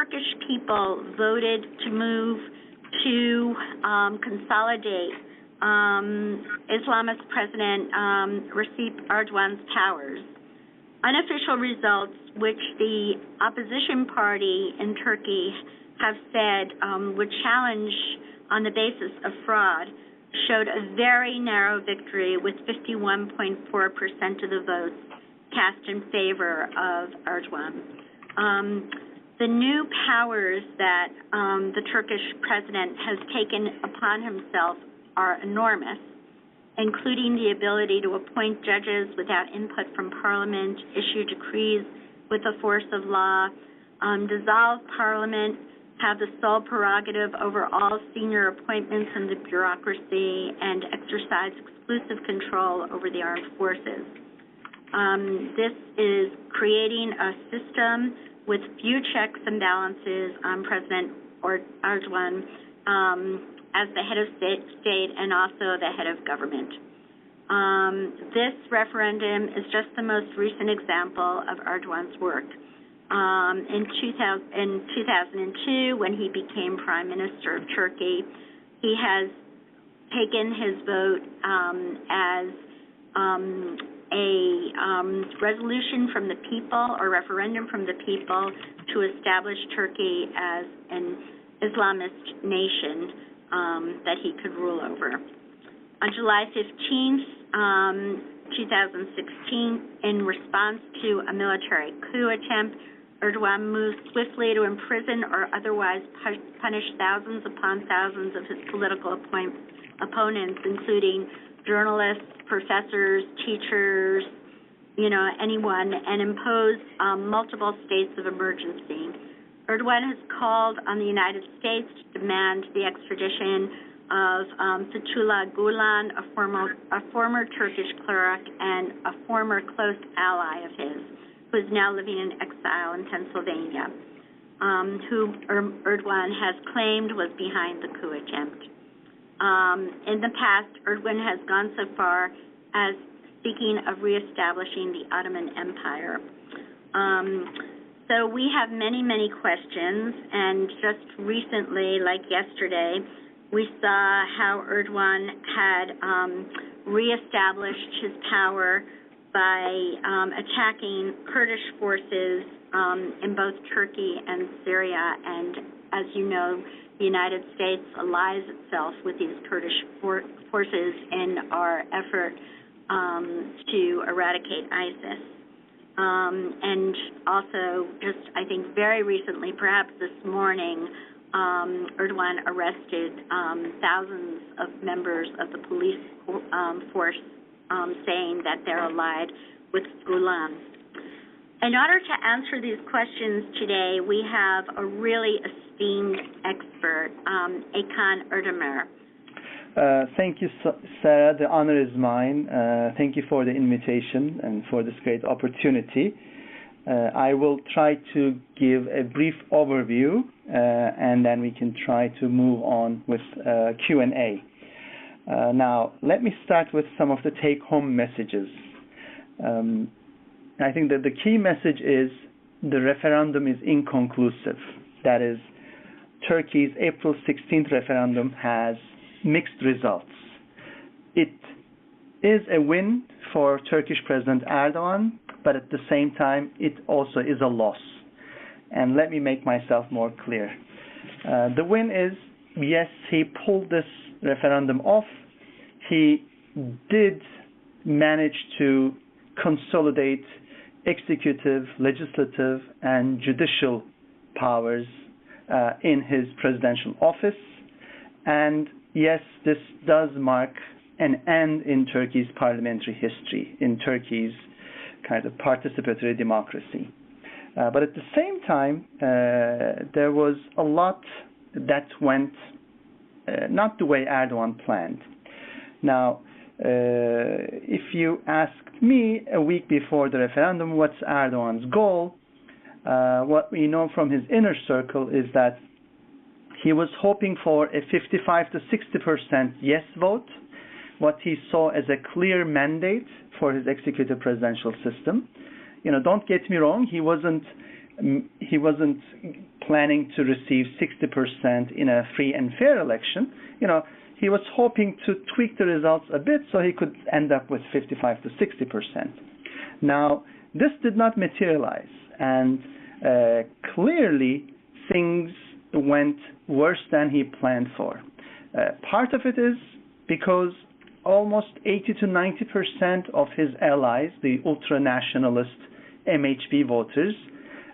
Turkish people voted to move to consolidate Islamist President Recep Erdogan's powers. Unofficial results, which the opposition party in Turkey have said would challenge on the basis of fraud, showed a very narrow victory with 51.4% of the votes cast in favor of Erdogan. The new powers that the Turkish president has taken upon himself are enormous, including the ability to appoint judges without input from parliament, issue decrees with the force of law, dissolve parliament, have the sole prerogative over all senior appointments in the bureaucracy, and exercise exclusive control over the armed forces. This is creating a system with few checks and balances on President Erdogan as the head of state and also the head of government. This referendum is just the most recent example of Erdogan's work. In 2002, when he became Prime Minister of Turkey, he has taken his vote as a resolution from the people or referendum from the people to establish Turkey as an Islamist nation that he could rule over. On July 15th, 2016, in response to a military coup attempt, Erdogan moved swiftly to imprison or otherwise punish thousands upon thousands of his political opponents, including journalists, professors, teachers, anyone, and impose multiple states of emergency. Erdogan has called on the United States to demand the extradition of Fethullah Gulen, a former Turkish cleric and a former close ally of his, who is now living in exile in Pennsylvania, who Erdogan has claimed was behind the coup attempt. In the past, Erdogan has gone so far as speaking of reestablishing the Ottoman Empire. So we have many, many questions, and just recently, like yesterday, we saw how Erdogan had reestablished his power by attacking Kurdish forces in both Turkey and Syria. And as you know, the United States allies itself with these Kurdish forces in our effort to eradicate ISIS. And also, just I think very recently, perhaps this morning, Erdogan arrested thousands of members of the police force, saying that they're allied with Gulen. In order to answer these questions today, we have a really esteemed expert, Aykan Erdemir. Thank you, Sarah. The honor is mine. Thank you for the invitation and for this great opportunity. I will try to give a brief overview, and then we can try to move on with Q&A. Now, let me start with some of the take-home messages. I think that the key message is the referendum is inconclusive. That is, Turkey's April 16th referendum has mixed results. It is a win for Turkish President Erdogan, but at the same time, it also is a loss. And let me make myself more clear. The win is, yes, he pulled this referendum off. He did manage to consolidate executive, legislative, and judicial powers in his presidential office. And yes, this does mark an end in Turkey's parliamentary history, in Turkey's kind of participatory democracy. But at the same time, there was a lot that went not the way Erdogan planned. Now, if you asked me a week before the referendum, what's Erdogan's goal? What we know from his inner circle is that he was hoping for a 55 to 60% yes vote, what he saw as a clear mandate for his executive presidential system. Don't get me wrong, he wasn't he wasn't planning to receive 60% in a free and fair election. He was hoping to tweak the results a bit so he could end up with 55 to 60%. Now, this did not materialize, and clearly things went worse than he planned for. Part of it is because almost 80 to 90% of his allies, the ultra-nationalist MHP voters,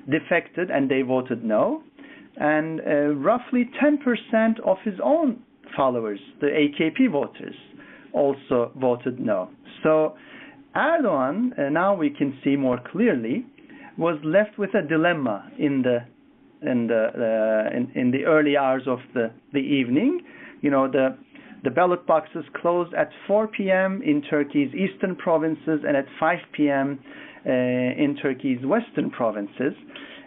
defected and they voted no, and roughly 10% of his own followers, the AKP voters, also voted no. So Erdogan, now we can see more clearly, was left with a dilemma in the early hours of the evening. The ballot boxes closed at 4 p.m. in Turkey's eastern provinces and at 5 p.m. In Turkey's western provinces.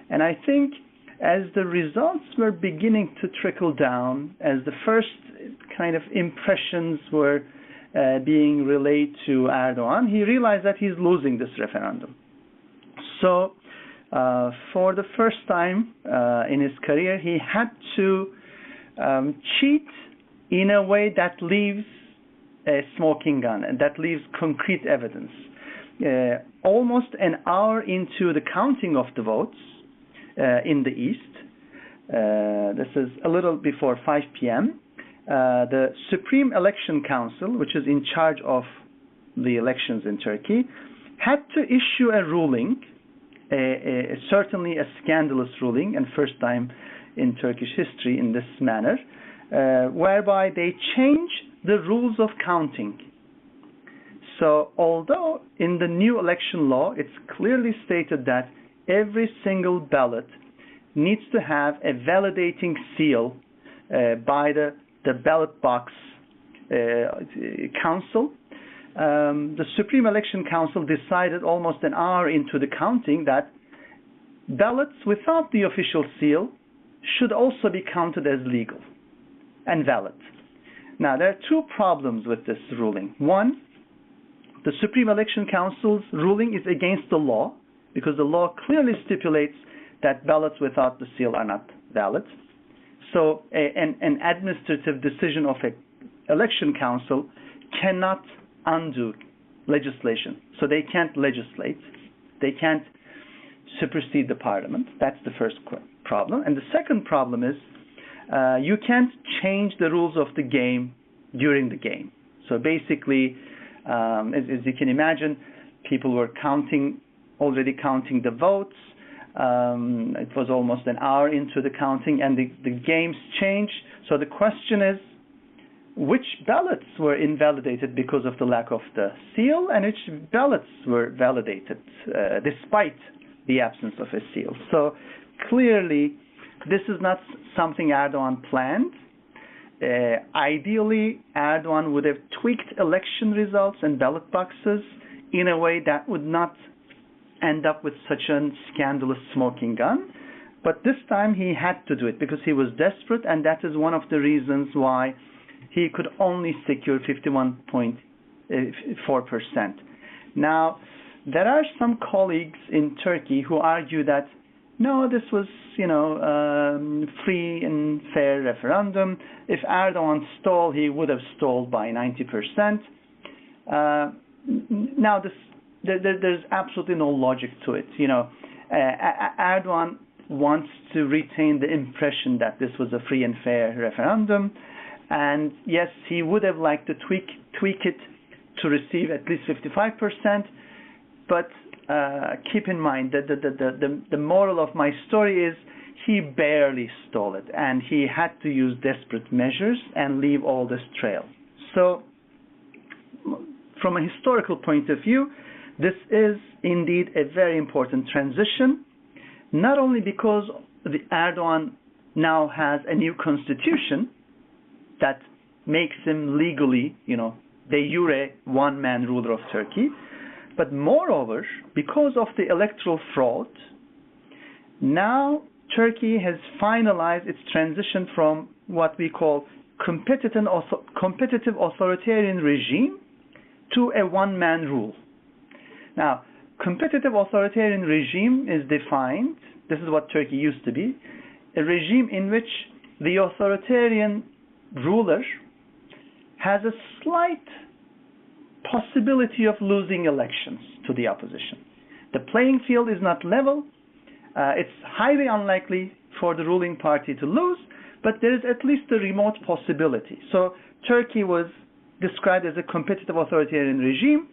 And I think as the results were beginning to trickle down, as the first kind of impressions were being relayed to Erdogan, he realized that he's losing this referendum. So for the first time in his career, he had to cheat in a way that leaves a smoking gun, and that leaves concrete evidence. Almost an hour into the counting of the votes in the East, this is a little before 5 p.m., the Supreme Election Council, which is in charge of the elections in Turkey, had to issue a ruling, certainly a scandalous ruling, and first time in Turkish history in this manner, whereby they change the rules of counting. So although in the new election law it's clearly stated that every single ballot needs to have a validating seal by the ballot box council, the Supreme Election Council decided almost an hour into the counting that ballots without the official seal should also be counted as legal and valid. Now, there are two problems with this ruling. One, the Supreme Election Council's ruling is against the law because the law clearly stipulates that ballots without the seal are not valid. So an administrative decision of an election council cannot undo legislation. So they can't legislate. They can't supersede the parliament. That's the first problem. And the second problem is you can't change the rules of the game during the game. So basically, as you can imagine, people were already counting the votes. It was almost an hour into the counting, and the games changed. So the question is, which ballots were invalidated because of the lack of the seal, and which ballots were validated despite the absence of a seal? So clearly, this is not something Erdogan planned. Ideally, Erdogan would have tweaked election results and ballot boxes in a way that would not end up with such a scandalous smoking gun. But this time he had to do it because he was desperate, and that is one of the reasons why he could only secure 51.4%. Now, there are some colleagues in Turkey who argue that no, this was, free and fair referendum. If Erdogan stole, he would have stole by 90%. Now, there's absolutely no logic to it. Erdogan wants to retain the impression that this was a free and fair referendum, and yes, he would have liked to tweak it to receive at least 55%. But keep in mind that the moral of my story is he barely stole it, and he had to use desperate measures and leave all this trail. So from a historical point of view, this is indeed a very important transition, not only because Erdogan now has a new constitution that makes him legally, de jure one-man ruler of Turkey, but moreover, because of the electoral fraud, now Turkey has finalized its transition from what we call competitive authoritarian regime to a one-man rule. Now, competitive authoritarian regime is defined this is what Turkey used to be, a regime in which the authoritarian ruler has a slight possibility of losing elections to the opposition. The playing field is not level. It's highly unlikely for the ruling party to lose, but there is at least a remote possibility. So Turkey was described as a competitive authoritarian regime,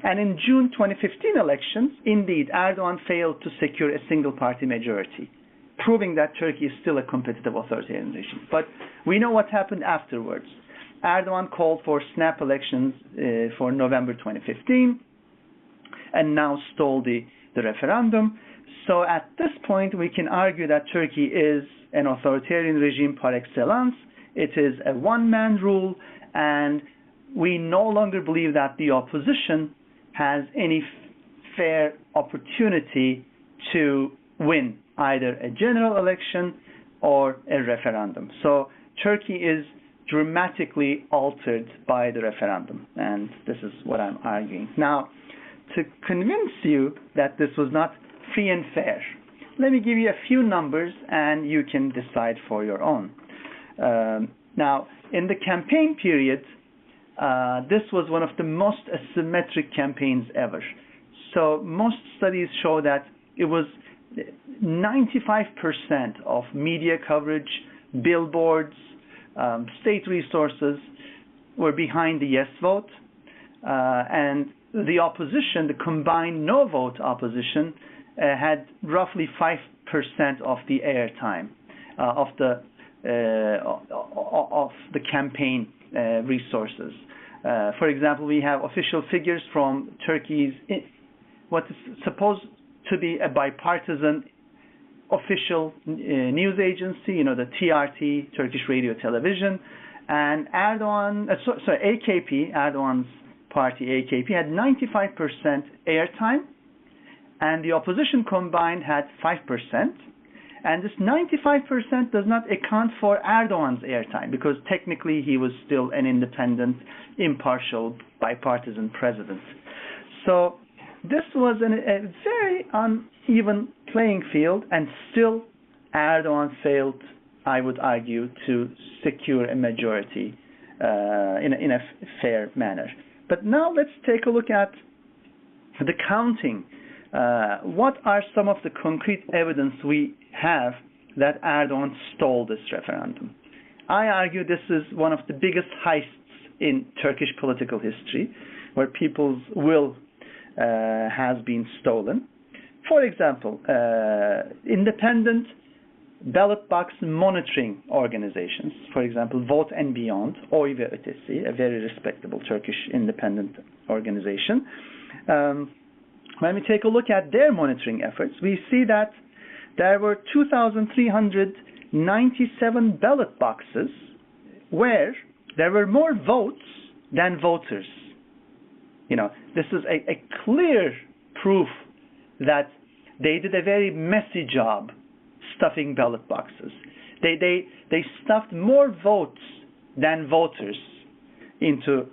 and in June 2015 elections, indeed, Erdogan failed to secure a single-party majority, proving that Turkey is still a competitive authoritarian regime. But we know what happened afterwards. Erdogan called for snap elections for November 2015, and now stole the referendum. So at this point, we can argue that Turkey is an authoritarian regime par excellence. It is a one-man rule, and we no longer believe that the opposition has any fair opportunity to win either a general election or a referendum. So Turkey is dramatically altered by the referendum, and this is what I'm arguing. Now, to convince you that this was not free and fair, let me give you a few numbers and you can decide for your own. Now, in the campaign period, this was one of the most asymmetric campaigns ever. So most studies show that it was 95% of media coverage, billboards, state resources were behind the yes vote, and the opposition, the combined no vote opposition, had roughly 5% of the airtime of the campaign resources. For example, we have official figures from Turkey's what is supposed to be a bipartisan official news agency, the TRT, Turkish Radio Television, and Erdogan, AKP, Erdogan's party AKP, had 95% airtime, and the opposition combined had 5%, and this 95% does not account for Erdogan's airtime, because technically he was still an independent, impartial, bipartisan president. So this was a very uneven playing field, and still Erdogan failed, I would argue, to secure a majority in a fair manner. But now let's take a look at the counting. What are some of the concrete evidence we have that Erdogan stole this referendum? I argue this is one of the biggest heists in Turkish political history, where people's will has been stolen. For example, independent ballot box monitoring organizations, for example, Vote and Beyond, Oy ve Ötesi, a very respectable Turkish independent organization. When we take a look at their monitoring efforts, we see that there were 2,397 ballot boxes where there were more votes than voters. This is a clear proof that they did a very messy job stuffing ballot boxes. They stuffed more votes than voters into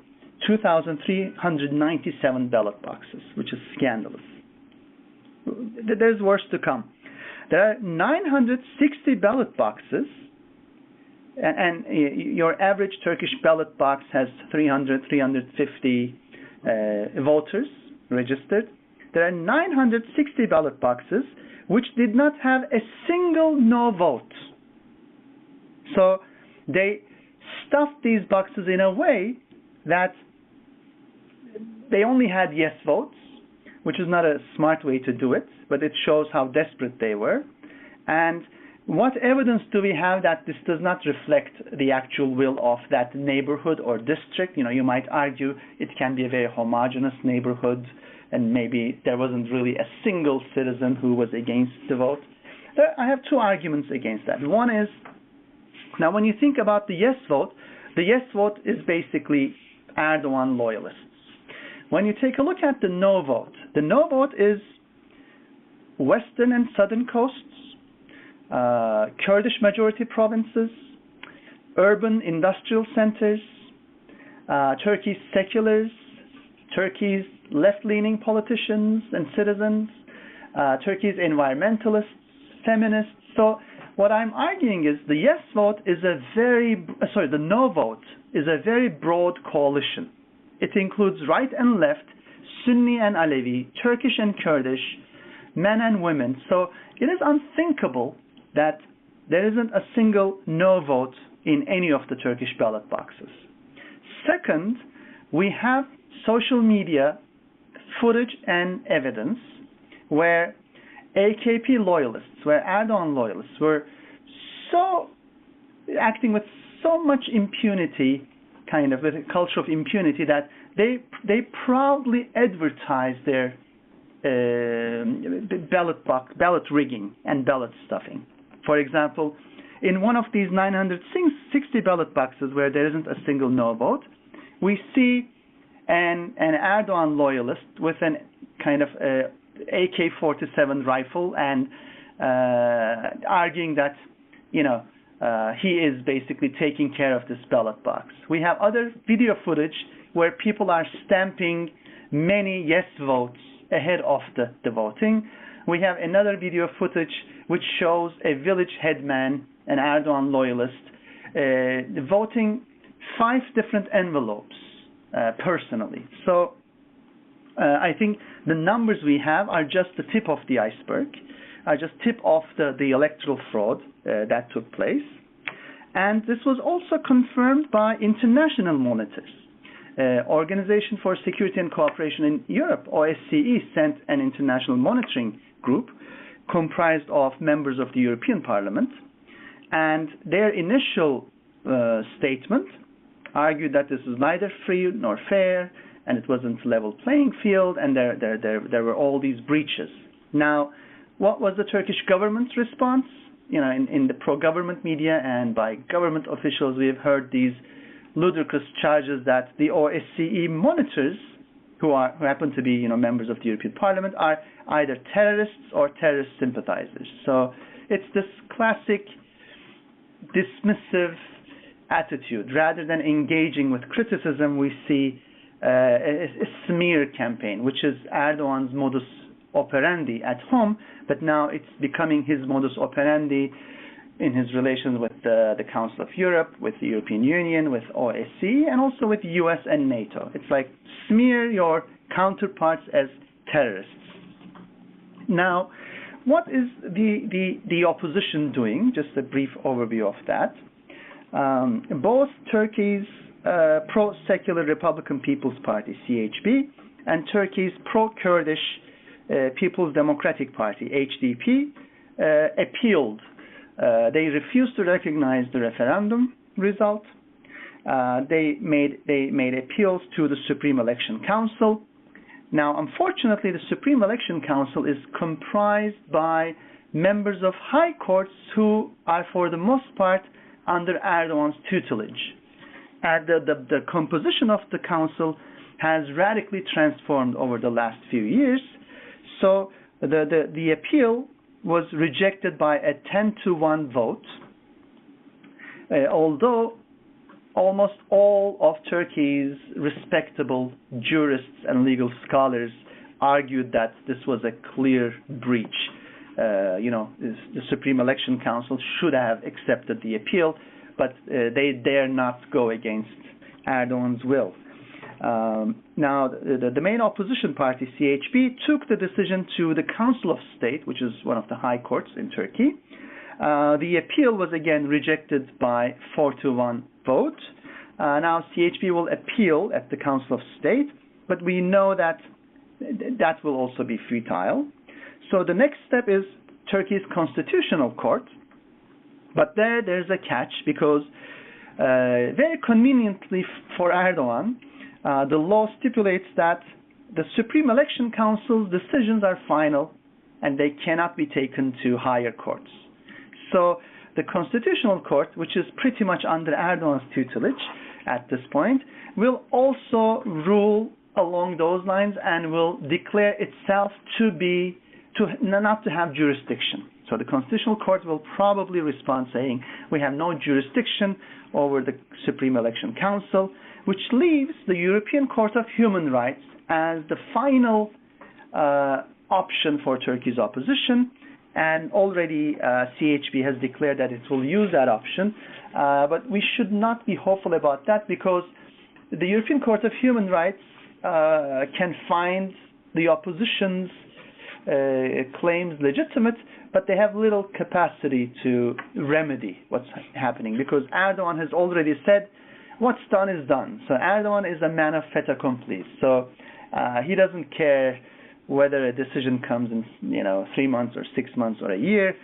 2,397 ballot boxes, which is scandalous. There's worse to come. There are 960 ballot boxes, and your average Turkish ballot box has 350 voters registered. There are 960 ballot boxes which did not have a single no vote. So they stuffed these boxes in a way that they only had yes votes, which is not a smart way to do it, but it shows how desperate they were. And what evidence do we have that this does not reflect the actual will of that neighborhood or district? You might argue it can be a very homogeneous neighborhood, and maybe there wasn't really a single citizen who was against the vote. I have two arguments against that. One is, now when you think about the yes vote is basically Erdogan loyalists. When you take a look at the no vote is western and southern coasts, Kurdish majority provinces, urban industrial centers, Turkey's seculars, Turkey's left-leaning politicians and citizens, Turkey's environmentalists, feminists. So what I'm arguing is the yes vote is the no vote is a very broad coalition. It includes right and left, Sunni and Alevi, Turkish and Kurdish, men and women. So it is unthinkable that there isn't a single no vote in any of the Turkish ballot boxes. Second, we have social media footage and evidence where AKP loyalists, where Erdogan loyalists were acting with so much impunity, kind of with a culture of impunity, that they proudly advertise their ballot rigging and ballot stuffing. For example, in one of these 960 ballot boxes where there isn't a single no vote, we see an Erdogan loyalist with an kind of AK-47 rifle and arguing that, he is basically taking care of this ballot box. We have other video footage where people are stamping many yes votes ahead of the voting. We have another video footage which shows a village headman, an Erdogan loyalist, voting 5 different envelopes personally. So I think the numbers we have are just the tip of the iceberg, are just tip off the electoral fraud that took place. And this was also confirmed by international monitors. Organization for Security and Cooperation in Europe, OSCE, sent an international monitoring group comprised of members of the European Parliament, and their initial statement argued that this is neither free nor fair, and it wasn't level playing field, and there were all these breaches. Now, what was the Turkish government's response? In the pro-government media and by government officials, we have heard these ludicrous charges that the OSCE monitors, who happen to be members of the European Parliament, are either terrorists or terrorist sympathizers. So it's this classic dismissive attitude. Rather than engaging with criticism, we see a smear campaign, which is Erdogan's modus operandi at home, but now it's becoming his modus operandi in his relations with the Council of Europe, with the European Union, with OSCE, and also with the US and NATO. It's like smear your counterparts as terrorists. Now, what is the opposition doing? Just a brief overview of that. Both Turkey's pro-secular Republican People's Party, CHP, and Turkey's pro-Kurdish People's Democratic Party, HDP, appealed. They refused to recognize the referendum result. They made appeals to the Supreme Election Council. Now, unfortunately, the Supreme Election Council is comprised by members of high courts who are, for the most part, under Erdogan's tutelage. And the composition of the council has radically transformed over the last few years. So the appeal was rejected by a 10-1 vote, although almost all of Turkey's respectable jurists and legal scholars argued that this was a clear breach. The Supreme Election Council should have accepted the appeal, but they dare not go against Erdogan's will. Now, the main opposition party, CHP, took the decision to the Council of State, which is one of the high courts in Turkey. The appeal was again rejected by 4-1 vote. Now, CHP will appeal at the Council of State, but we know that that will also be futile. So the next step is Turkey's Constitutional Court, but there's a catch, because very conveniently for Erdogan, the law stipulates that the Supreme Election Council's decisions are final and they cannot be taken to higher courts. So the Constitutional Court, which is pretty much under Erdogan's tutelage at this point, will also rule along those lines and will declare itself not to have jurisdiction. So the Constitutional Court will probably respond saying, we have no jurisdiction over the Supreme Election Council, which leaves the European Court of Human Rights as the final option for Turkey's opposition. and already CHP has declared that it will use that option. But we should not be hopeful about that, because the European Court of Human Rights can find the opposition's claims legitimate, but they have little capacity to remedy what's happening, because Erdogan has already said what's done is done. So Erdogan is a man of fait accompli. So he doesn't care whether a decision comes in 3 months or 6 months or a year.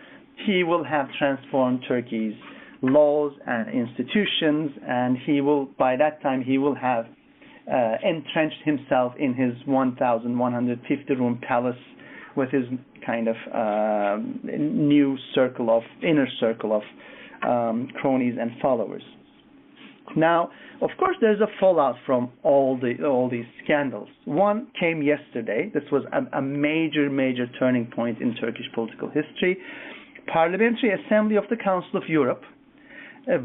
He will have transformed Turkey's laws and institutions, and by that time he will have entrenched himself in his 1,150 room palace with his kind of inner circle of cronies and followers. Now, of course, there's a fallout from all these scandals. One came yesterday. This was a major turning point in Turkish political history. Parliamentary Assembly of the Council of Europe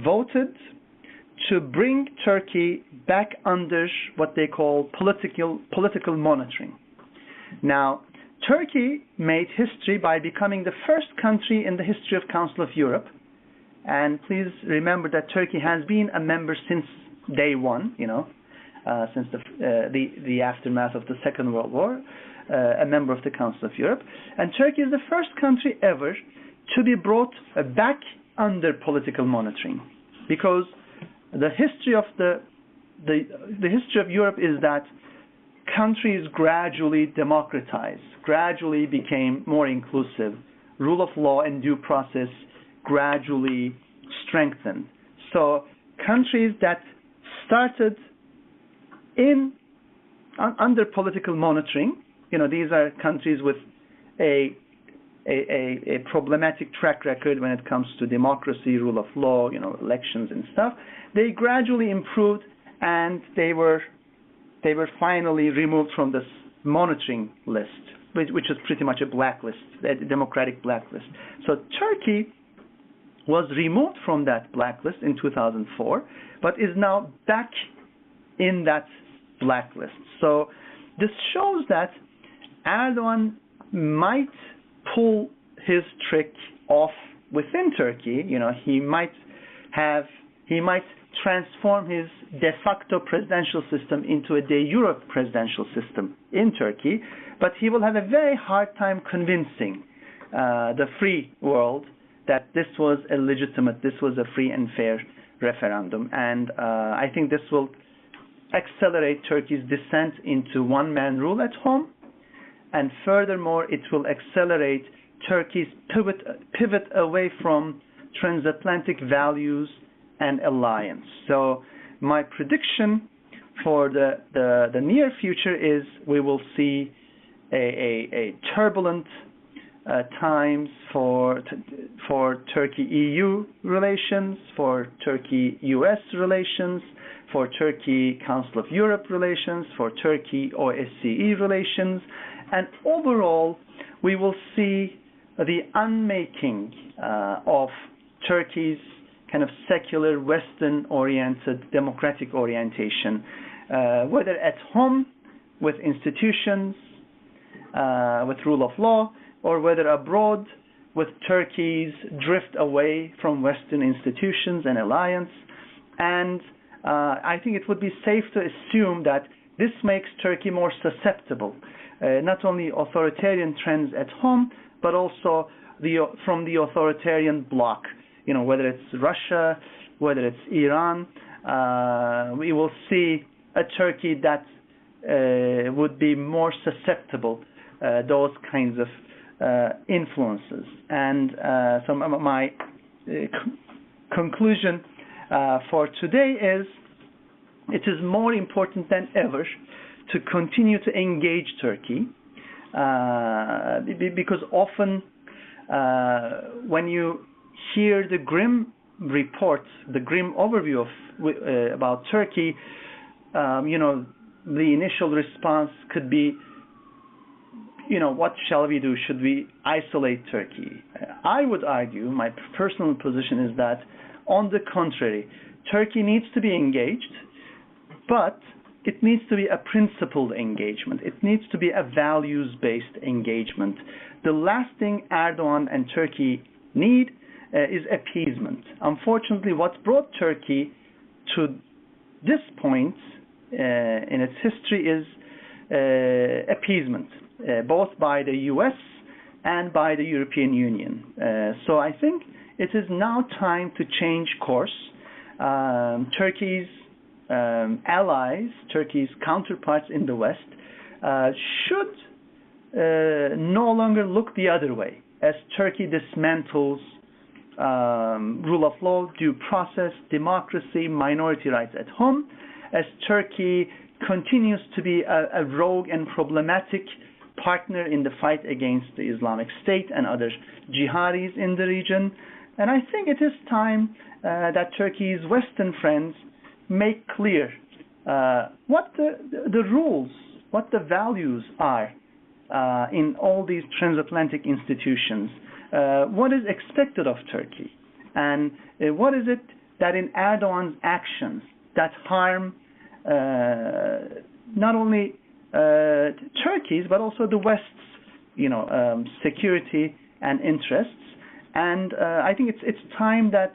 voted to bring Turkey back under what they call political monitoring. Now, Turkey made history by becoming the first country in the history of Council of Europe. And please remember that Turkey has been a member since day one, since the aftermath of the Second World War, a member of the Council of Europe. And Turkey is the first country ever to be brought back under political monitoring, because the history of the history of Europe is that countries gradually democratized, gradually became more inclusive, rule of law and due process gradually strengthened. So countries that started under political monitoring, these are countries with a problematic track record when it comes to democracy, rule of law, elections and stuff. They gradually improved, and they were finally removed from this monitoring list, which is pretty much a blacklist, a democratic blacklist. So Turkey was removed from that blacklist in 2004, but is now back in that blacklist. So this shows that Erdogan might pull his trick off within Turkey. He might transform his de facto presidential system into a de jure presidential system in Turkey, but he will have a very hard time convincing the free world that this was a free and fair referendum. And I think this will accelerate Turkey's descent into one-man rule at home, and furthermore, it will accelerate Turkey's pivot away from transatlantic values and alliance. So my prediction for the near future is we will see a turbulent times for Turkey-EU relations, for Turkey-US relations, for Turkey-Council of Europe relations, for Turkey-OSCE relations, and overall we will see the unmaking of Turkey's kind of secular, Western-oriented, democratic orientation, whether at home with institutions, with rule of law, or whether abroad with Turkey's drift away from Western institutions and alliance. And I think it would be safe to assume that this makes Turkey more susceptible, not only authoritarian trends at home, but also from the authoritarian bloc. Whether it's Russia, whether it's Iran, we will see a Turkey that would be more susceptible those kinds of influences. And so my conclusion for today is it is more important than ever to continue to engage Turkey, because often when you hear the grim reports, the grim overview of about Turkey, the initial response could be, what shall we do? Should we isolate Turkey? I would argue, my personal position is that, on the contrary, Turkey needs to be engaged, but it needs to be a principled engagement. It needs to be a values-based engagement. The last thing Erdogan and Turkey need is appeasement. Unfortunately, what brought Turkey to this point in its history is appeasement, both by the U.S. and by the European Union. So I think it is now time to change course. Turkey's allies, Turkey's counterparts in the West, should no longer look the other way as Turkey dismantles rule of law, due process, democracy, minority rights at home, as Turkey continues to be a rogue and problematic partner in the fight against the Islamic State and other jihadis in the region. And I think it is time that Turkey's Western friends make clear what the rules, what the values are in all these transatlantic institutions. What is expected of Turkey, and what is it that in Erdogan's actions that harm not only Turkey's but also the West's, security and interests. And I think it's time that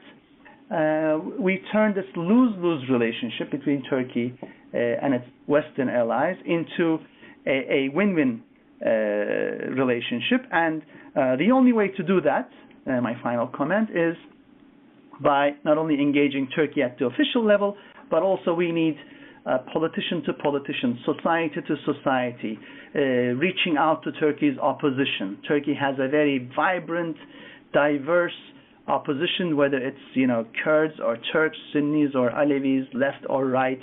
we turn this lose-lose relationship between Turkey and its Western allies into a win-win relationship. And the only way to do that, my final comment, is by not only engaging Turkey at the official level, but also we need politician to politician, society to society, reaching out to Turkey's opposition. Turkey has a very vibrant, diverse opposition, whether it's Kurds or Turks, Sunnis or Alevis, left or right.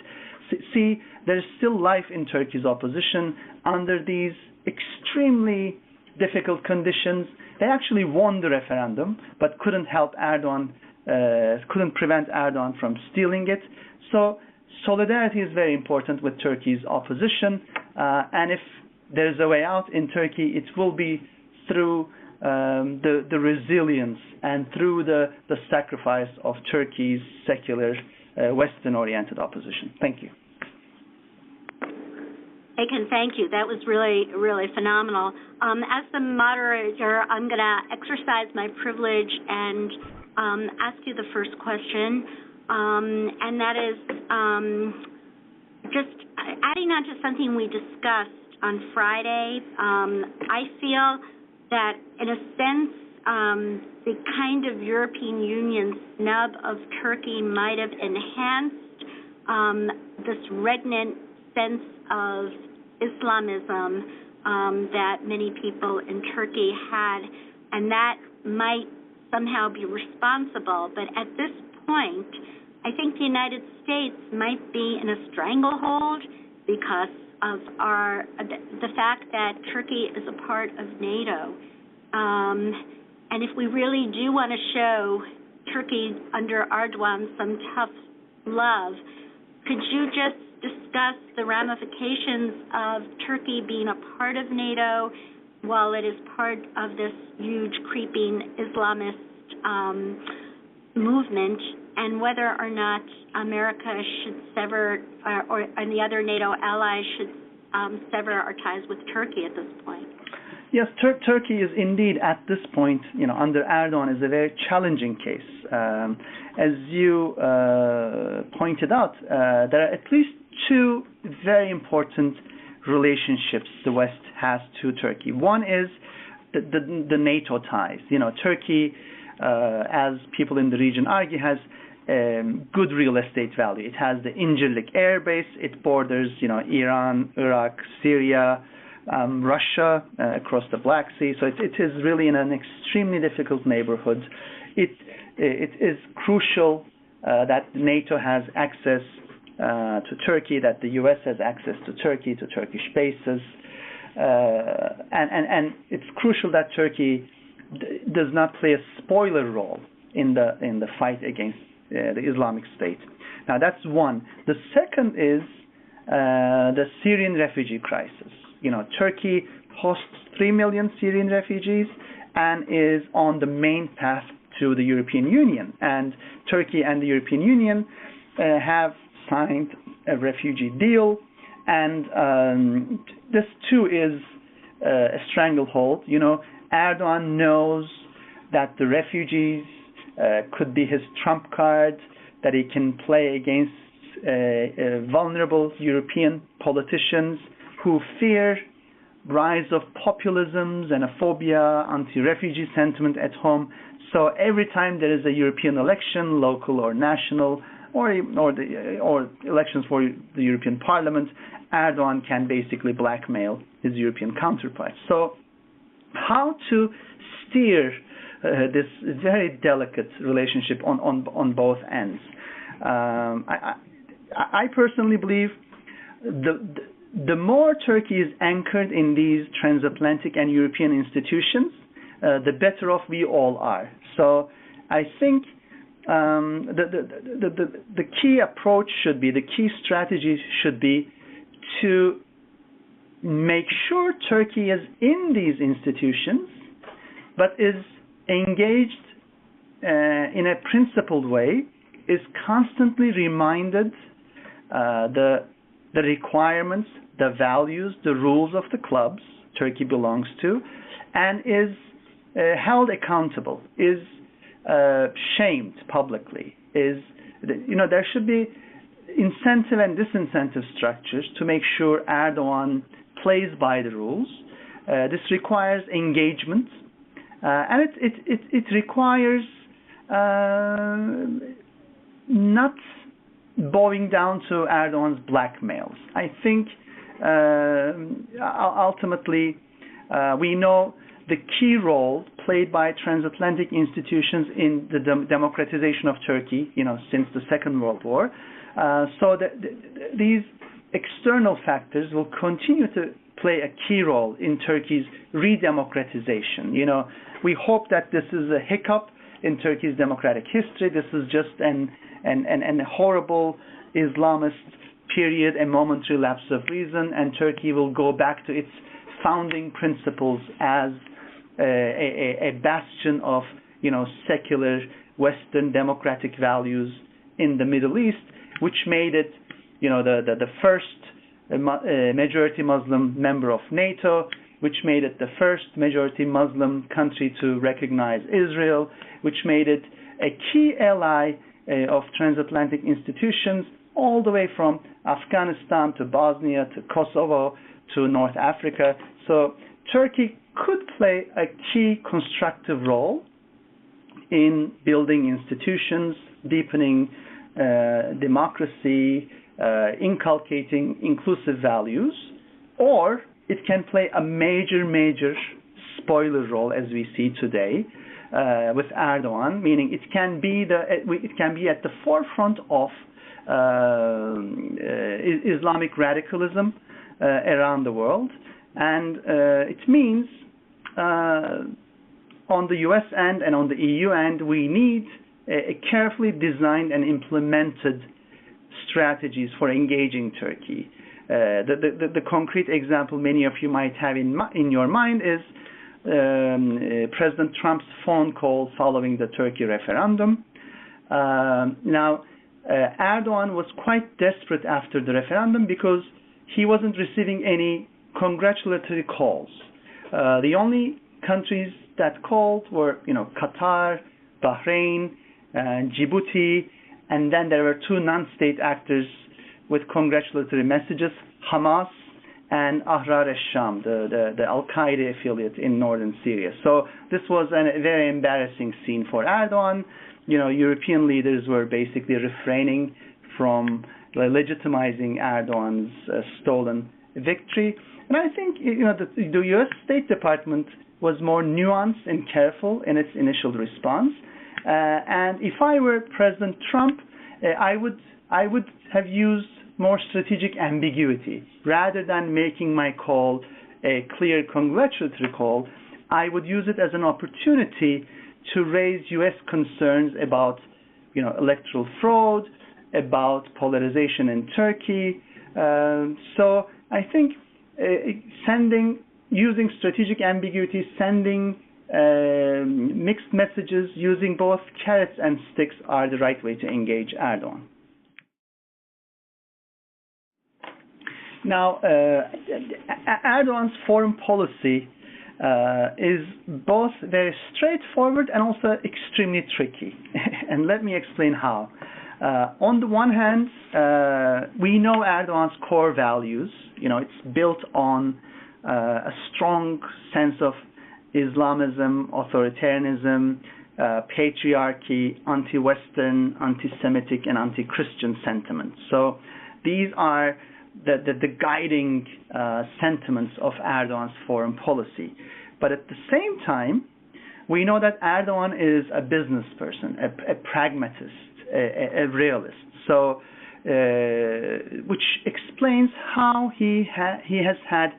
See, there's still life in Turkey's opposition under these extremely difficult conditions. They actually won the referendum, but couldn't help Erdogan, couldn't prevent Erdogan from stealing it. So solidarity is very important with Turkey's opposition, and if there's a way out in Turkey, it will be through the resilience and through the sacrifice of Turkey's secular, Western-oriented opposition. Thank you. Aykan, thank you. That was really, really phenomenal. As the moderator, I'm going to exercise my privilege and ask you the first question, and that is just adding on to something we discussed on Friday. I feel that, in a sense, the kind of European Union snub of Turkey might have enhanced this regnant sense of Islamism that many people in Turkey had, and that might somehow be responsible. But at this point, I think the United States might be in a stranglehold because of the fact that Turkey is a part of NATO. And if we really do want to show Turkey under Erdogan some tough love, could you just discuss the ramifications of Turkey being a part of NATO while it is part of this huge creeping Islamist movement, and whether or not America should sever, and the other NATO allies should sever our ties with Turkey at this point? Yes, Turkey is indeed at this point, under Erdogan, is a very challenging case. As you pointed out, there are at least two very important relationships the West has to Turkey. One is the NATO ties. Turkey, as people in the region argue, has good real estate value. It has the Incirlik air base. It borders, Iran, Iraq, Syria, Russia, across the Black Sea. So it is really in an extremely difficult neighborhood. It is crucial that NATO has access to Turkey, that the U.S. has access to Turkey, to Turkish bases, and it's crucial that Turkey does not play a spoiler role in the fight against the Islamic State. Now that's one. The second is the Syrian refugee crisis. Turkey hosts 3 million Syrian refugees and is on the main path to the European Union. And Turkey and the European Union have signed a refugee deal And this too is a stranglehold. Erdogan knows that the refugees could be his trump card, that he can play against vulnerable European politicians who fear rise of populism, xenophobia, anti-refugee sentiment at home. So every time there is a European election, local or national, or elections for the European Parliament, Erdogan can basically blackmail his European counterparts. So how to steer this very delicate relationship on both ends? I personally believe the more Turkey is anchored in these transatlantic and European institutions, the better off we all are. So I think the key approach should be, the key strategy should be to make sure Turkey is in these institutions, but is engaged in a principled way, is constantly reminded the requirements, the values, the rules of the clubs Turkey belongs to, and is held accountable, is shamed publicly. There should be incentive and disincentive structures to make sure Erdogan plays by the rules. This requires engagement, and it requires not bowing down to Erdogan's blackmails. I think ultimately we know the key role played by transatlantic institutions in the democratization of Turkey, since the Second World War. So these external factors will continue to play a key role in Turkey's re-democratization. We hope that this is a hiccup in Turkey's democratic history. This is just an horrible Islamist period, a momentary lapse of reason, and Turkey will go back to its founding principles as a bastion of secular Western democratic values in the Middle East, which made it the first majority Muslim member of NATO, which made it the first majority Muslim country to recognize Israel, which made it a key ally of transatlantic institutions all the way from Afghanistan to Bosnia to Kosovo to North Africa. So Turkey could play a key constructive role in building institutions, deepening democracy, inculcating inclusive values, or it can play a major spoiler role, as we see today with Erdogan, meaning it can be at the forefront of Islamic radicalism around the world, and it means on the US end and on the EU end, we need a carefully designed and implemented strategies for engaging Turkey. The concrete example many of you might have in your mind is President Trump's phone call following the Turkey referendum. Now, Erdogan was quite desperate after the referendum because he wasn't receiving any congratulatory calls. The only countries that called were, Qatar, Bahrain, Djibouti, and then there were two non-state actors with congratulatory messages, Hamas and Ahrar al-Sham, the Al-Qaeda affiliate in northern Syria. So this was a very embarrassing scene for Erdogan. European leaders were basically refraining from legitimizing Erdogan's stolen victory. And I think the U.S. State Department was more nuanced and careful in its initial response. And if I were President Trump, I would have used more strategic ambiguity. Rather than making my call a clear congratulatory call, I would use it as an opportunity to raise U.S. concerns about, electoral fraud, about polarization in Turkey. So I think using strategic ambiguity, sending mixed messages, using both carrots and sticks are the right way to engage Erdogan. Now, Erdogan's foreign policy is both very straightforward and also extremely tricky. And let me explain how. On the one hand, we know Erdogan's core values. You know, it's built on a strong sense of Islamism, authoritarianism, patriarchy, anti-Western, anti-Semitic, and anti-Christian sentiments. So these are the guiding sentiments of Erdogan's foreign policy. But at the same time, we know that Erdogan is a business person, a pragmatist, a realist. So, which explains how he has had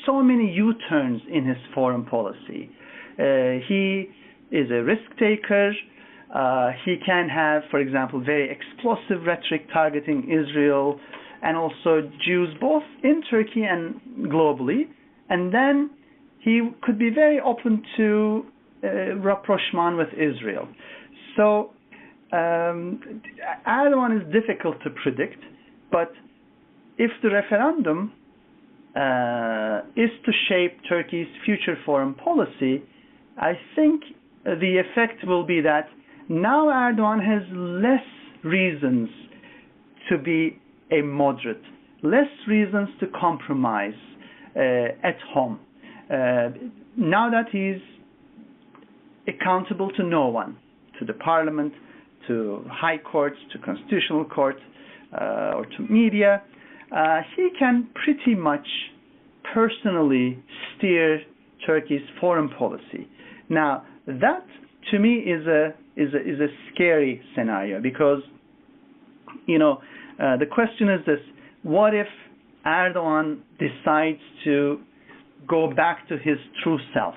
so many U-turns in his foreign policy. He is a risk taker. He can have, for example, very explosive rhetoric targeting Israel and also Jews both in Turkey and globally. And then he could be very open to rapprochement with Israel. So Erdogan is difficult to predict, but if the referendum is to shape Turkey's future foreign policy, I think the effect will be that now Erdogan has less reasons to be a moderate, less reasons to compromise at home. Now that he's accountable to no one, to the parliament, to high courts, to constitutional court, or to media, he can pretty much personally steer Turkey's foreign policy. Now, that to me is a scary scenario because, you know, the question is this: what if Erdogan decides to go back to his true self?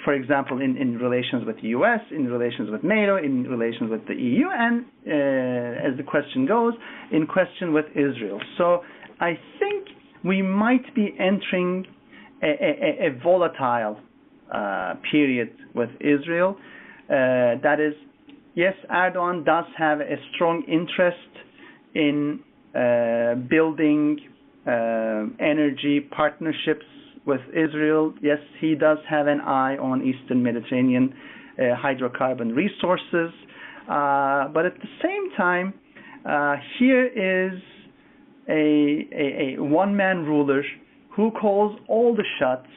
For example, in relations with the U.S., in relations with NATO, in relations with the EU, and as the question goes, in question with Israel. So I think we might be entering a volatile period with Israel. That is, yes, Erdogan does have a strong interest in building energy partnerships with Israel. Yes, he does have an eye on Eastern Mediterranean hydrocarbon resources. But at the same time, here is a one-man ruler who calls all the shots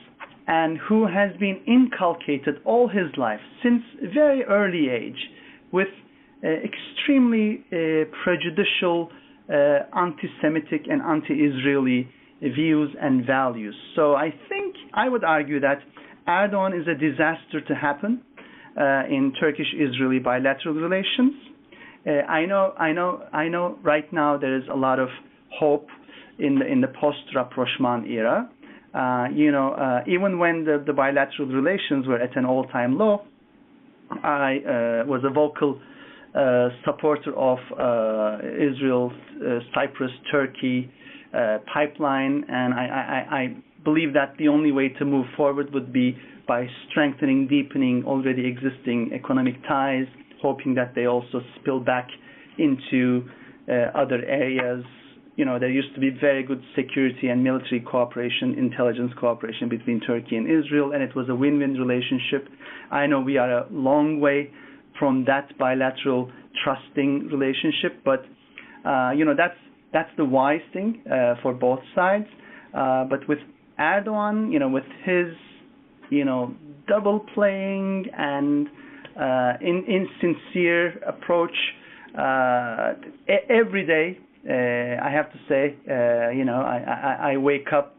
and who has been inculcated all his life, since a very early age, with extremely prejudicial anti-Semitic and anti-Israeli views and values. So I think I would argue that Erdogan is a disaster to happen in Turkish-Israeli bilateral relations. I know. Right now there is a lot of hope in the post-rapprochement era. Even when the bilateral relations were at an all-time low, I was a vocal supporter of Israel, Cyprus, Turkey pipeline, and I believe that the only way to move forward would be by strengthening, deepening already existing economic ties, hoping that they also spill back into other areas. You know, there used to be very good security and military cooperation, intelligence cooperation between Turkey and Israel, and it was a win-win relationship. I know we are a long way from that bilateral trusting relationship, but that's the wise thing for both sides. But with Erdogan, with his double playing and insincere approach, every day I have to say, I wake up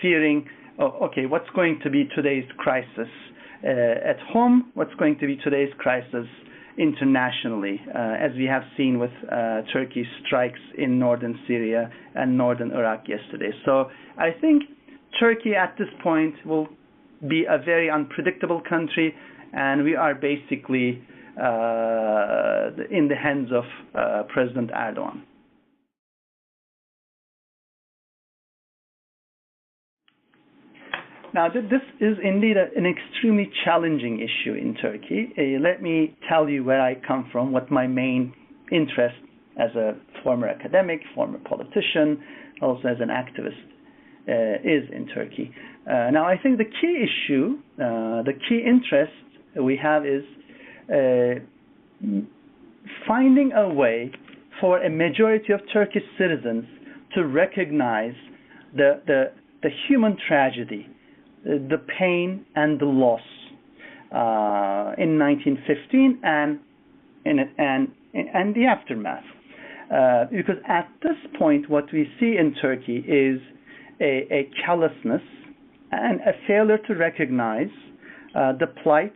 fearing, okay, what's going to be today's crisis at home? What's going to be today's crisis internationally, as we have seen with Turkey's strikes in northern Syria and northern Iraq yesterday. So I think Turkey at this point will be a very unpredictable country, and we are basically in the hands of President Erdogan. Now, this is indeed an extremely challenging issue in Turkey. Let me tell you where I come from, what my main interest as a former academic, former politician, also as an activist, is in Turkey. Now, I think the key issue, the key interest we have is finding a way for a majority of Turkish citizens to recognize the human tragedy, the pain and the loss in 1915 and the aftermath. Because at this point, what we see in Turkey is a callousness and a failure to recognize the plight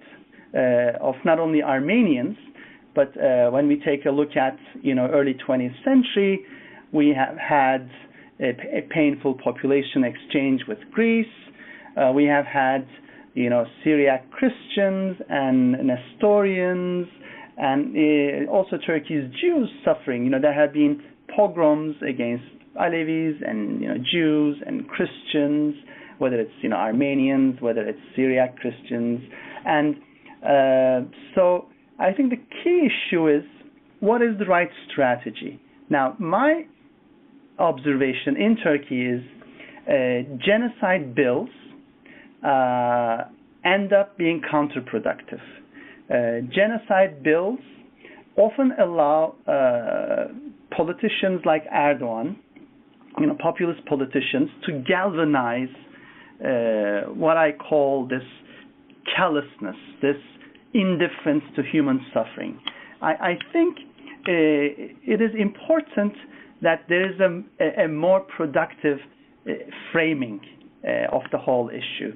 of not only Armenians, but when we take a look at early 20th century, we have had a painful population exchange with Greece. We have had Syriac Christians and Nestorians, and also Turkey's Jews suffering. There have been pogroms against Alevis and Jews and Christians, whether it's Armenians, whether it's Syriac Christians, and so I think the key issue is what is the right strategy. Now, my observation in Turkey is genocide bills end up being counterproductive. Genocide bills often allow politicians like Erdogan, populist politicians, to galvanize what I call this callousness, this indifference to human suffering. I think it is important that there is a more productive framing of the whole issue.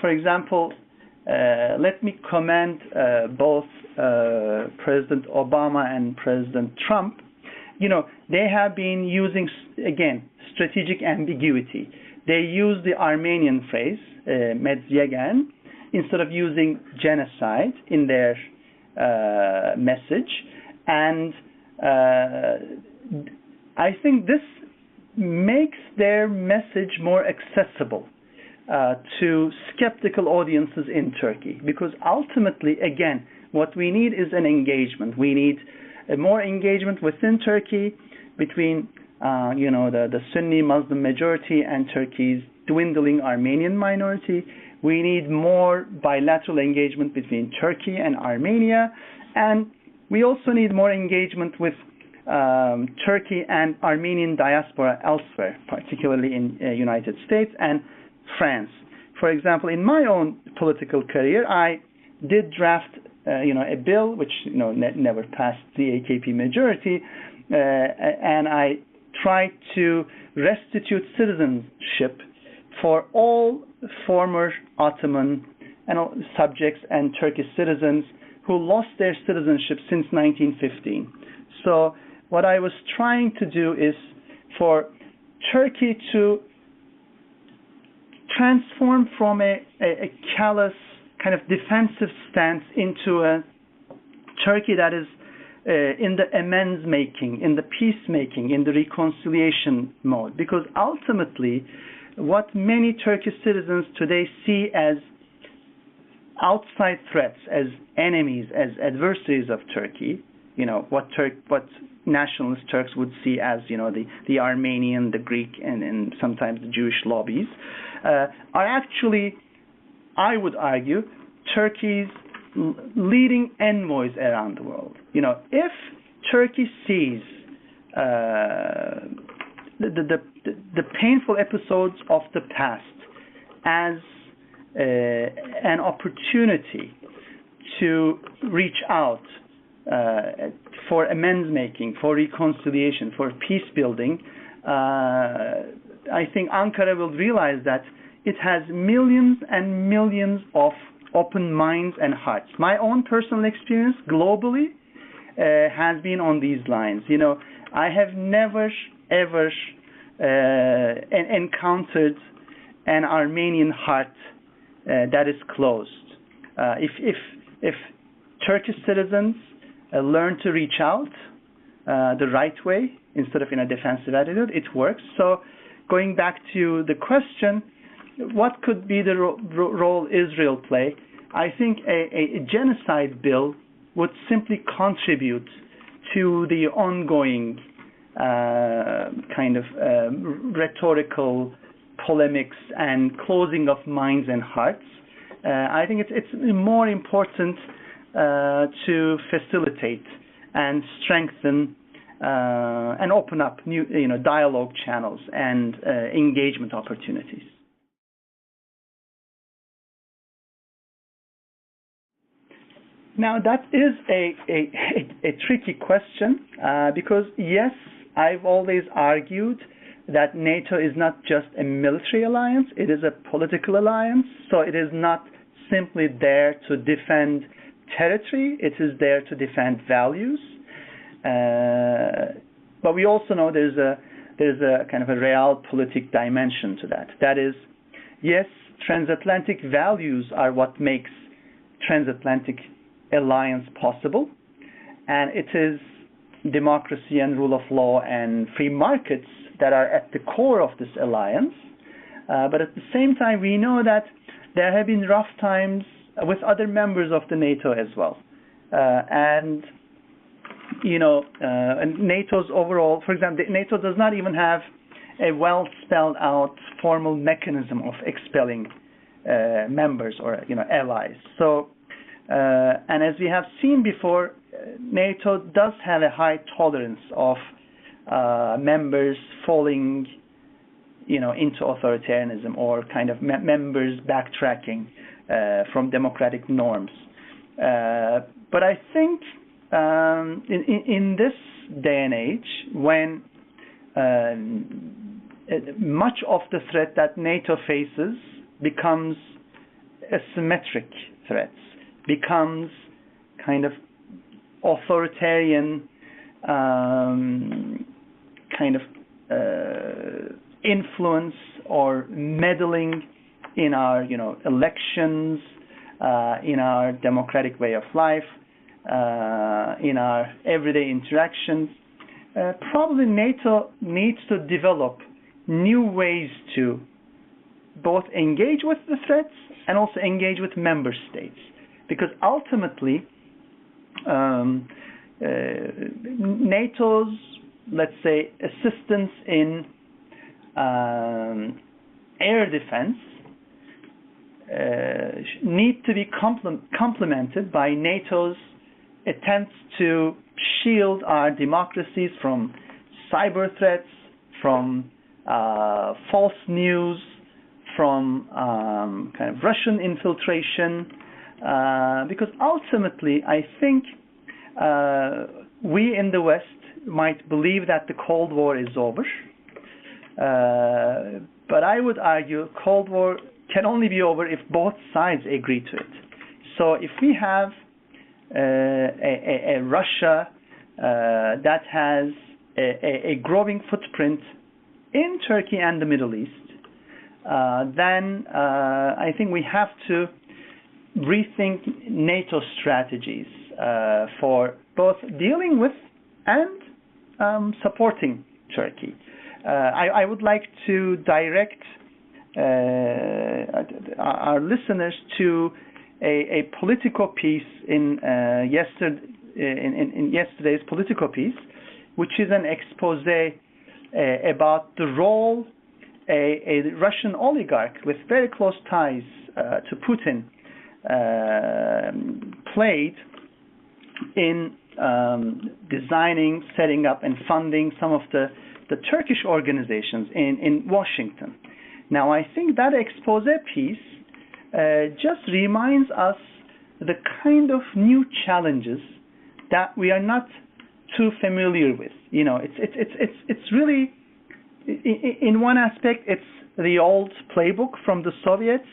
For example, let me commend both President Obama and President Trump. They have been using, again, strategic ambiguity. They use the Armenian phrase, medzyegan, instead of using genocide in their message. And I think this makes their message more accessible to skeptical audiences in Turkey, because ultimately, again, what we need is an engagement. We need more engagement within Turkey between the Sunni Muslim majority and Turkey's dwindling Armenian minority. We need more bilateral engagement between Turkey and Armenia, and we also need more engagement with Turkey and Armenian diaspora elsewhere, particularly in United States and France. For example, in my own political career, I did draft a bill which never passed the AKP majority, and I tried to restitute citizenship for all former Ottoman subjects and Turkish citizens who lost their citizenship since 1915. So what I was trying to do is for Turkey to transform from a callous kind of defensive stance into a Turkey that is in the amends making, in the peacemaking, in the reconciliation mode. Because ultimately, what many Turkish citizens today see as outside threats, as enemies, as adversaries of Turkey, what nationalist Turks would see as the Armenian, the Greek, and sometimes the Jewish lobbies, are actually, I would argue, Turkey's leading envoys around the world. If Turkey sees the painful episodes of the past as an opportunity to reach out for amends making, for reconciliation, for peace building, I think Ankara will realize that it has millions and millions of open minds and hearts. My own personal experience globally has been on these lines. I have never ever encountered an Armenian heart that is closed. If Turkish citizens learn to reach out the right way instead of in a defensive attitude, it works. So going back to the question, what could be the role Israel play? I think a genocide bill would simply contribute to the ongoing kind of rhetorical polemics and closing of minds and hearts. I think it's more important to facilitate and strengthen and open up new dialogue channels and engagement opportunities. Now that is a tricky question because yes, I've always argued that NATO is not just a military alliance, it is a political alliance, so it is not simply there to defend territory, it is there to defend values. But we also know there's a kind of a realpolitik dimension to that. That is, yes, transatlantic values are what makes transatlantic alliance possible, and it is democracy and rule of law and free markets that are at the core of this alliance. But at the same time, we know that there have been rough times with other members of the NATO as well. And NATO's overall, for example, NATO does not even have a well spelled out formal mechanism of expelling members or allies. So, and as we have seen before, NATO does have a high tolerance of members falling, into authoritarianism or kind of members backtracking from democratic norms. But I think in this day and age, when much of the threat that NATO faces becomes asymmetric threats, becomes kind of authoritarian kind of influence or meddling in our elections, in our democratic way of life, in our everyday interactions. Probably NATO needs to develop new ways to both engage with the threats and also engage with member states, because ultimately NATO's, let's say, assistance in air defense need to be complemented by NATO's attempts to shield our democracies from cyber threats, from false news, from kind of Russian infiltration, because ultimately I think we in the West might believe that the Cold War is over, but I would argue Cold War can only be over if both sides agree to it. So if we have a Russia that has a growing footprint in Turkey and the Middle East, then I think we have to rethink NATO strategies for both dealing with and supporting Turkey. I would like to direct our listeners to a Politico piece in yesterday's Politico piece, which is an expose about the role a Russian oligarch with very close ties to Putin played in designing, setting up, and funding some of the Turkish organizations in Washington. Now, I think that expose piece just reminds us the kind of new challenges that we are not too familiar with. It's really, in one aspect, it's the old playbook from the Soviets,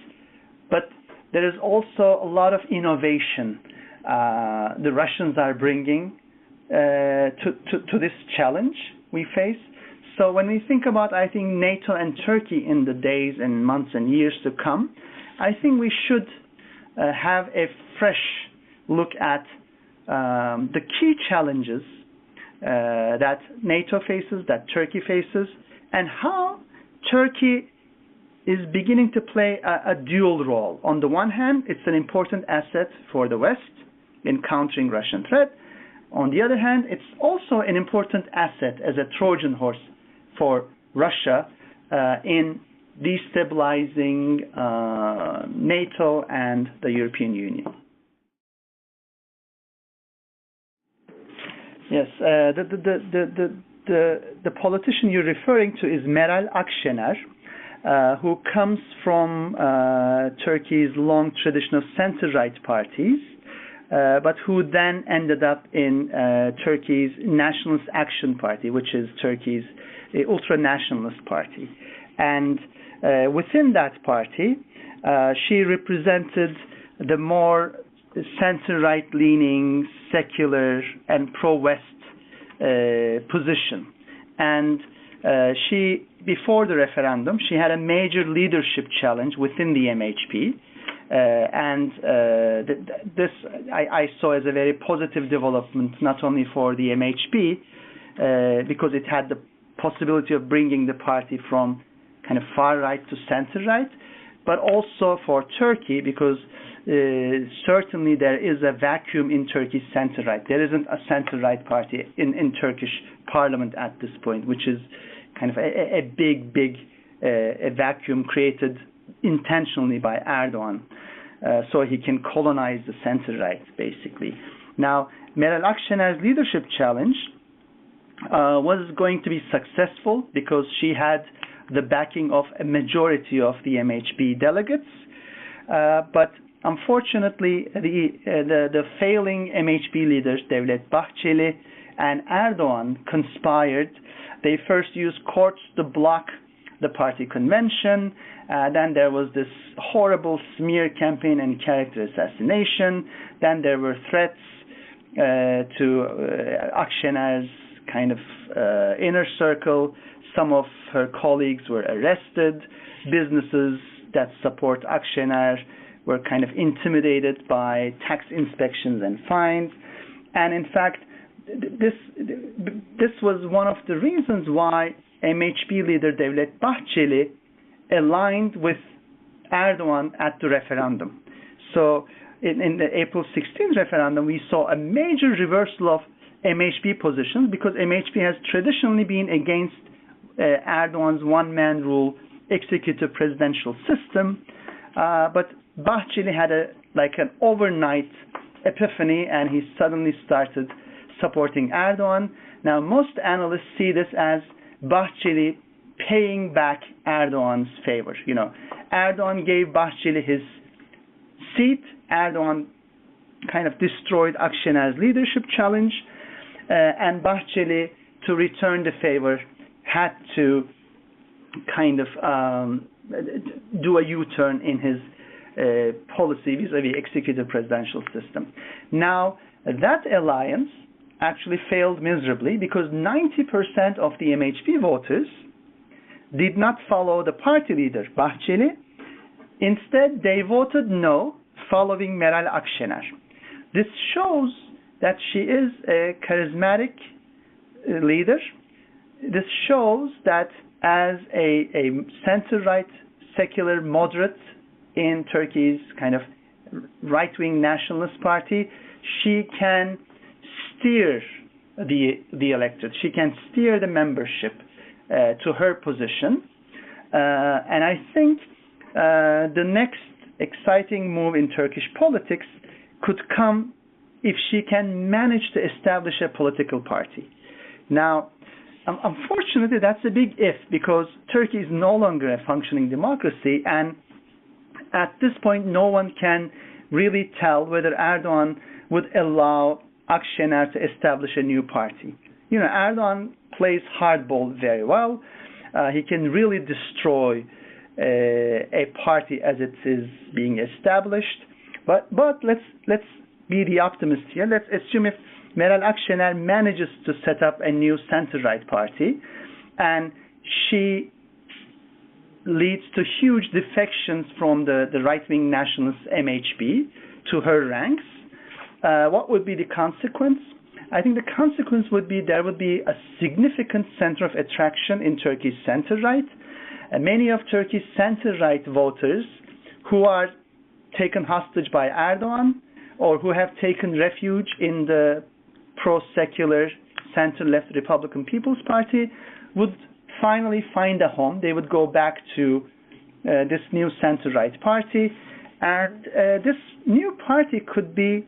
but there is also a lot of innovation the Russians are bringing to this challenge we face. So when we think about, I think, NATO and Turkey in the days and months and years to come, I think we should have a fresh look at the key challenges that NATO faces, that Turkey faces, and how Turkey is beginning to play a dual role. On the one hand, it's an important asset for the West in countering Russian threat. On the other hand, it's also an important asset as a Trojan horse for Russia in destabilizing NATO and the European Union. Yes, the politician you're referring to is Meral Akşener, who comes from Turkey's long tradition of center-right parties, but who then ended up in Turkey's Nationalist Action Party, which is Turkey's ultra-nationalist party. And within that party, she represented the more center-right leaning, secular, and pro-West position. And she, before the referendum, she had a major leadership challenge within the MHP. This I saw as a very positive development, not only for the MHP, because it had the possibility of bringing the party from kind of far right to center right, but also for Turkey, because certainly there is a vacuum in Turkey's center right. There isn't a center right party in Turkish parliament at this point, which is kind of a big a vacuum created intentionally by Erdogan, so he can colonize the center right, basically. Now, Meral Akşener's leadership challenge was going to be successful because she had the backing of a majority of the MHP delegates, but unfortunately, the failing MHP leaders, Devlet Bahçeli and Erdogan, conspired. They first used courts to block the party convention. Then there was this horrible smear campaign and character assassination. Then there were threats to Akşener's kind of inner circle. Some of her colleagues were arrested. Businesses that support Akşener were kind of intimidated by tax inspections and fines. And in fact, this was one of the reasons why MHP leader Devlet Bahçeli aligned with Erdogan at the referendum. So in the April 16th referendum, we saw a major reversal of MHP positions, because MHP has traditionally been against Erdogan's one-man rule executive presidential system, but Bahçeli had an overnight epiphany, and he suddenly started supporting Erdogan. Now, most analysts see this as Bahçeli paying back Erdogan's favor. You know, Erdogan gave Bahçeli his seat. Erdogan kind of destroyed Akşener's leadership challenge, and Bahçeli, to return the favor, had to kind of do a U-turn in his policy vis-a-vis executive presidential system. Now, that alliance actually failed miserably, because 90% of the MHP voters did not follow the party leader, Bahçeli. Instead, they voted no, following Meral Akşener. This shows that she is a charismatic leader. This shows that as a center-right secular moderate in Turkey's kind of right-wing nationalist party, she can steer the electorate. She can steer the membership to her position. And I think the next exciting move in Turkish politics could come if she can manage to establish a political party. Now, unfortunately, that's a big if, because Turkey is no longer a functioning democracy, and at this point, no one can really tell whether Erdogan would allow Akşener to establish a new party. You know, Erdogan plays hardball very well. He can really destroy a party as it is being established. But let's be the optimist here. Let's assume if Meral Akşener manages to set up a new center-right party, and she leads to huge defections from the right-wing nationalist MHP to her ranks, what would be the consequence? I think the consequence would be there would be a significant center of attraction in Turkey's center-right. Many of Turkey's center-right voters who are taken hostage by Erdogan, or who have taken refuge in the pro-secular, center-left Republican People's Party would finally find a home. They would go back to this new center-right party, and this new party could be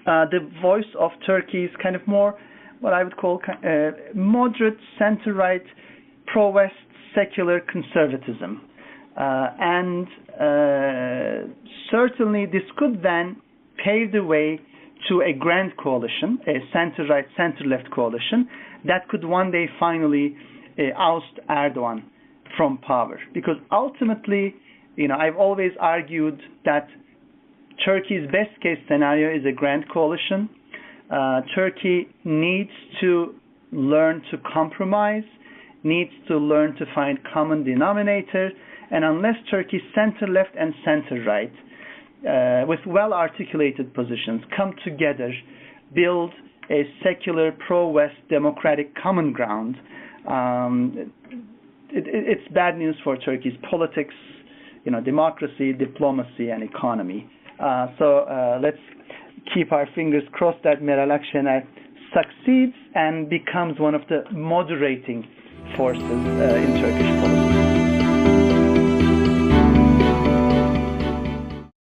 the voice of Turkey's kind of more, what I would call moderate, center-right, pro-West, secular conservatism. And certainly this could then pave the way to a grand coalition, a center-right, center-left coalition that could one day finally oust Erdogan from power. Because ultimately, I've always argued that Turkey's best-case scenario is a grand coalition. Turkey needs to learn to compromise, needs to learn to find common denominators, and unless Turkey's center-left and center-right, with well-articulated positions, come together, build a secular, pro-West, democratic common ground, it's bad news for Turkey's politics, democracy, diplomacy, and economy. So let's keep our fingers crossed that Meral Akşener succeeds and becomes one of the moderating forces in Turkish politics.